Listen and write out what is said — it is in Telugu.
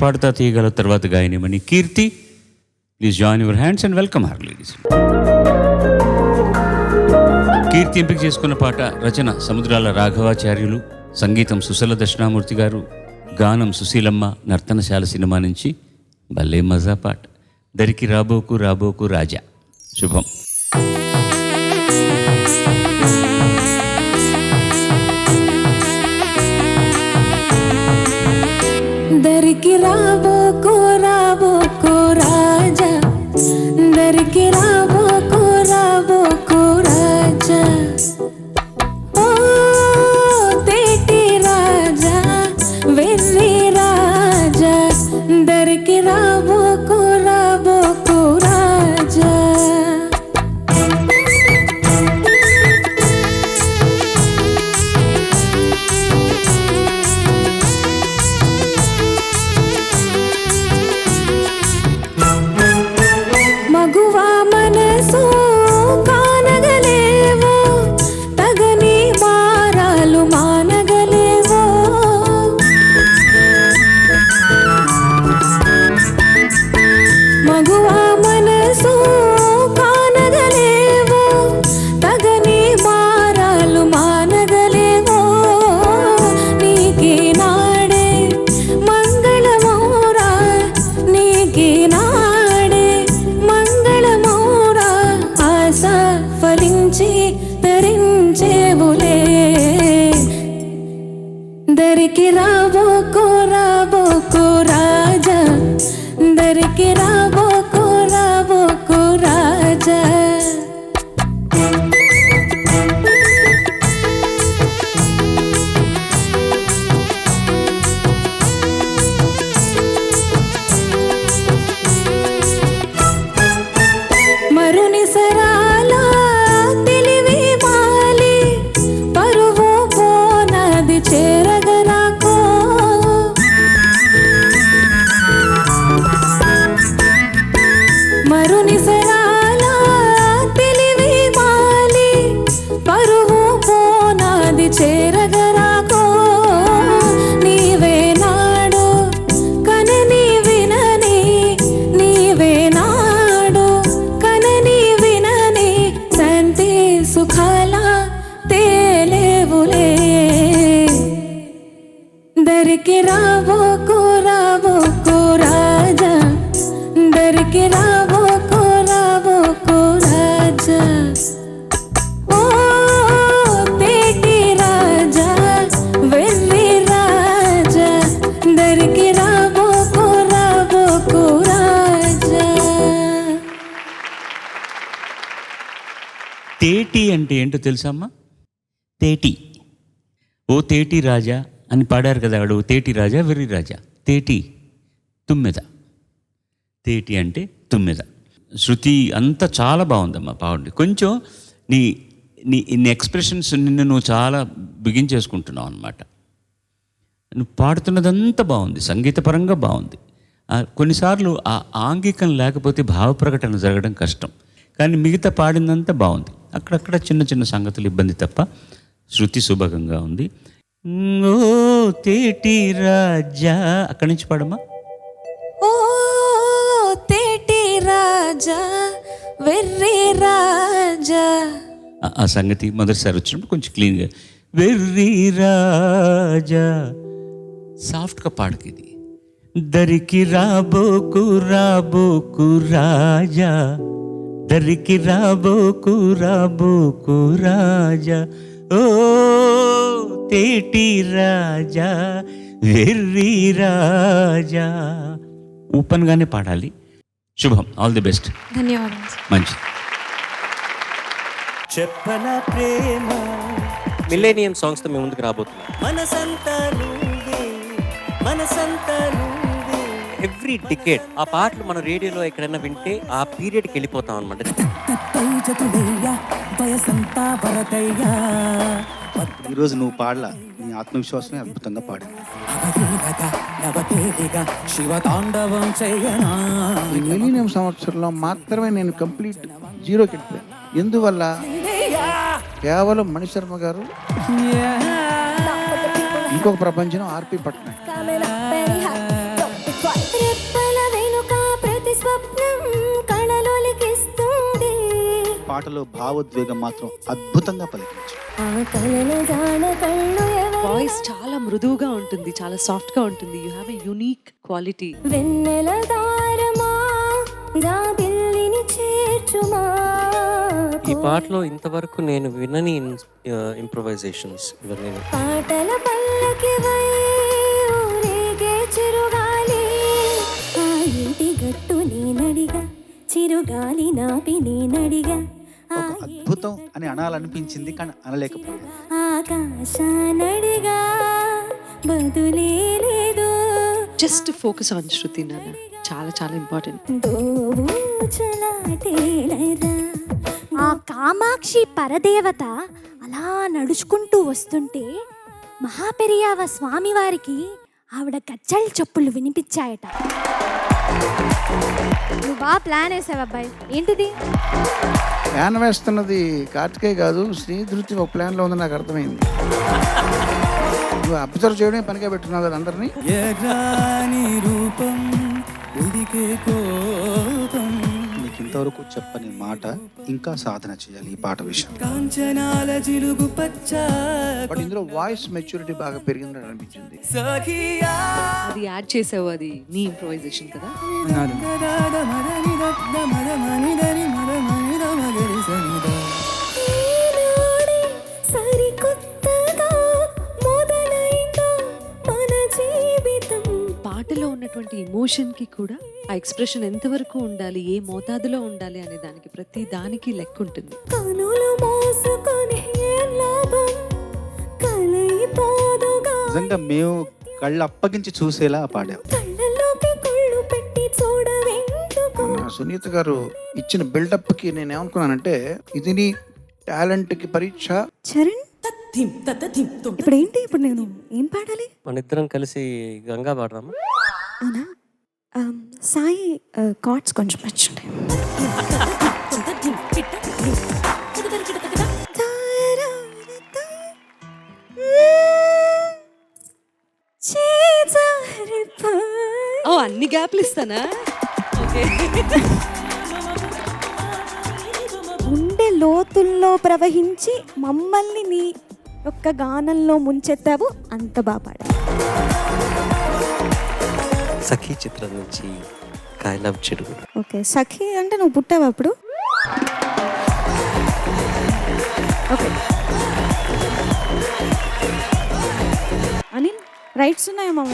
పాడుతా తీయగల తర్వాత గాయనిమని Keerthi. Please join your hands and welcome her ladies. Keerthi ఎంపిక చేసుకున్న పాట రచన సముద్రాల రాఘవాచార్యులు, సంగీతం సుశల దక్షిణామూర్తి గారు, గానం సుశీలమ్మ, నర్తనశాల సినిమా నుంచి భలే మజా పాట. దరికి రాబోకు రాబోకు రాజా. శుభం. దరికి రాబోకు రాబోకు రాజా, దరికి రాబోకు రాబోకు రాజా, ఓ తేటి రాజా వెర్రి రాజా, దరికి రాబోకు రాబోకు రాజా. మగువా మనసు కానగలేవో, తగని మారాలు మానగలేవో, మగువా మనసు కానగలేవో, తగని మారాలు మానగలేవో, నీకే నాడే మంగళమౌరా, నీకే నాడే మంగళమౌరా, ఆశ ఫలించి తరించేవులే, దరికి రాబోకు రాబోకు రాజా, దరికి రాబోకు రాబోకు రాజా. మరుని సరాల తెలివి మాలి, పరువు పోనది చేరగరాకో, మరుని సరాల తెలివి మాలి, పరువు పోనది చేరగరాకో, నీవే నాడు కనని వినని, నీవే నాడు కనని వినని, శాంతి సుఖాల తేలేవులే, దరికి రాబోకు రాబోకు రాజా, దరికి రాబోకు రాబోకు రాజా, ఓ తేటి రాజా వెర్రి రాజా, దరికి రాబోకు రాబోకు రాజా. తేటి అంటే ఏంటో తెలుసమ్మా? తేటి, ఓ తేటి రాజా అని పాడారు కదా వాడు. తేటి రాజా వెర్రి రాజా. తేటి తుమ్మెద, తేటి అంటే తుమ్మెద. శృతి అంతా చాలా బాగుందమ్మా, బాగుంది. కొంచెం నీ నీ నీ ఎక్స్ప్రెషన్స్ నిన్ను నువ్వు చాలా బిగించేసుకుంటున్నావు అనమాట. నువ్వు పాడుతున్నదంతా బాగుంది, సంగీతపరంగా బాగుంది. కొన్నిసార్లు ఆ ఆంగికం లేకపోతే భావ ప్రకటన జరగడం కష్టం, కానీ మిగతా పాడిందంతా బాగుంది. అక్కడక్కడ చిన్న చిన్న సంగతులు ఇబ్బంది తప్ప శృతి సుభగంగా ఉంది. ఓ తేటి రాజా, అక్కడి నుంచి పాడమ్మా. ఓ తేటి రాజా వెర్రి రాజా, ఆ సంగతి మొదటిసారి వచ్చినప్పుడు కొంచెం క్లీన్గా వెర్రి రాజా, సాఫ్ట్గా పాడకి. ఇది దరికి రాబోకు రాబోకు రాజా, దరికి రాబోకు రాబోకు రాజా, ఓ తేటి రాజా వెర్రి రాజా. ఓపెన్గానే పాడాలి. శుభం. All the best. ధన్యవాదాలు. మంచి చెప్పన ప్రేమ మిలేనియం సాంగ్స్తో మేము ముందుకు రాబోతున్నాం. మనసంతా నువ్వే, మనసంతా నువ్వే. ఎవ్రీ డికేడ్ ఆ పాటలు మన రేడియోలో ఎక్కడైనా వింటే ఆ పీరియడ్కి వెళ్ళిపోతాం అనమాట. ఈరోజు నువ్వు పాడలా, నీ ఆత్మవిశ్వాసమే అద్భుతంగా పాడింది. ఈ మిలీనియం సంవత్సరంలో మాత్రమే నేను కంప్లీట్ జీరోకి వెళ్ళిపోయాను. ఎందువల్ల? కేవలం మణిశర్మ గారు, ఇంకొక ప్రపంచం ఆర్పి పట్నాయక్. పాటలో భావోద్వేగం మాత్రం అద్భుతంగా పలికించారు. ఆ కలల జాన కళ్ళు వాయిస్ చాలా మృదువుగా ఉంటుంది, చాలా సాఫ్ట్ గా ఉంటుంది. You have a unique quality. వెన్నెల దారమా జాబిల్లిని చేర్చుమా. ఈ పాటలో ఇంతవరకు నేను వినని ఇంప్రొవైజేషన్స్ ఇవన్నీ. పాటల పల్లకివై ఊరేగే చిరుగాలి. ఆ ఇంటి గట్టు నేనడిగా చిరుగాలి నాపి నేనడిగా. ఒక అద్భుతం అని అనాలనిపించింది కానీ అనలేకపోయాను. ఆకాశానడిగా బదులే లేదు. జస్ట్ ఫోకస్ ఆన్ శృతి నాన్న, చాలా చాలా ఇంపార్టెంట్. దోబూచులాటేలరా. ఆ కామాక్షి పరదేవత అలా నడుచుకుంటూ వస్తుంటే మహాపెరియావ స్వామివారికి ఆవిడ గజ్జల చెప్పులు వినిపించాయట. నువ్వు బాగా ప్లాన్ వేసావు అబ్బాయి. ఏంటిది? ప్లాన్ వేస్తున్నది కార్తికేయ కాదు, శ్రీధృతి ఒక ప్లాన్లో ఉంది, నాకు అర్థమైంది. నువ్వు అబ్జర్వ్ చేయడమే పనిగా పెట్టున్నావు కదా అందరినీ. ఎర్రాని రూపం ఉడికే కోపం నీకు ఇంతవరకు చెప్పని మాట ఇంకా సాధన చేయాలి ఈ పాట విషయం. కాంచనాల జిలుగు పచ్చ బట్ ఇందులో వాయిస్ మెచ్యూరిటీ బాగా పెరిగిందని అనిపించింది. సఖియా అది యాడ్ చేసావు, అది నీ ఇంప్రొవైజేషన్ కదా. ఈనాడే సరికొత్తగా మొదలైందో మన జీవితం. పాటలో ఉన్నటువంటి ఎమోషన్ కి కూడా ఆ ఎక్స్ప్రెషన్ ఎంతవరకు ఉండాలి, ఏ మోతాదులో ఉండాలి అనే దానికి ప్రతి దానికి లెక్క ఉంటుంది. కనులు మోసుకొని ఏం లాభం కలయిపోదుగా. నిజంగా మేము కళ్ళు అప్పగించి చూసేలా పాడావు. కళ్ళలోకి కళ్ళు పెట్టి చూడవెందుకు. సునీత గారు ఇచ్చిన బిల్డప్కి నేను ఏమనుకున్నానంటే ఇది నీ టాలెంట్కి పరీక్ష. చరణ్ ఇప్పుడు ఏంటి? ఇప్పుడు నేను ఏం పాడాలి? మన ఇద్దరం కలిసి గంగా పాడరామా? అవునా? సాయి కార్డ్స్ కొంచెం నచ్చుంటాయి. ఓ అన్ని గ్యాప్లు ఇస్తానా? ఓకే. గుండె లోతుల్లో ప్రవహించి మమ్మల్ని నీ యొక్క గానంలో ముంచెత్తావు. అంత బాగా పాడావు. సఖీ చిత్రం నుంచి కాయలాబ్ చెరువు. ఓకే, సఖి అంటే నువ్వు పుట్టావు అప్పుడు? ఓకే. అనిల్ రైట్స్ ఉన్నాయా మా